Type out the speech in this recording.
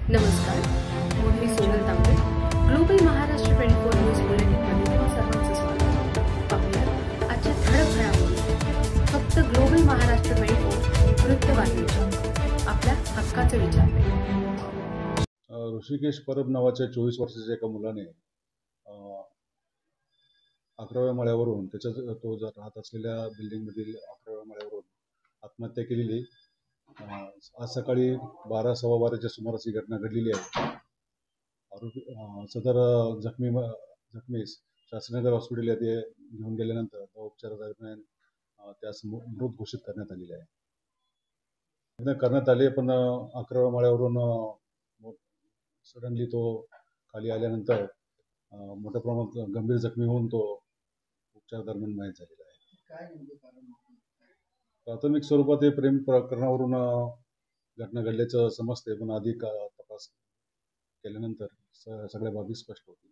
नमस्कार, मी सोनल तांबे. Global Maharashtra 24 news बुलेटिनमध्ये तुम्हा सर्वांचं स्वागत. पाहूया आजच्या ठळक घडामोडी. फक्त ग्लोबल महाराष्ट्र 24 वृत्तवाहिनीच्या आपल्या हक्काचे विचार. ऋषिकेश परब नावाच्या 24 वर्षाच्या एका मुलाने 11व्या माळ्यावरून तो राहत असलेल्या बिल्डिंगमधील 11व्या माळ्यावरून आत्महत्या केलेली. आज सकाळी 12:15च्या सुमारास ही घटना घडलेली आहे. सदर जखमीस शास्त्रीनगर हॉस्पिटल येथे घेऊन गेल्यानंतर उपचारादरम्यान त्यास मृत घोषित करण्यात आलेले आहे. करण्यात आले, पण 11व्या माळ्यावरून सडनली तो खाली आल्यानंतर मोठ्या प्रमाणात गंभीर जखमी होऊन तो उपचार दरम्यान मयत झालेला आहे. प्राथमिक स्वरूपात हे प्रेम प्रकरणावरून घटना घडल्याचं समजते, पण अधिक तपास केल्यानंतर सगळ्या बाबी स्पष्ट होतील.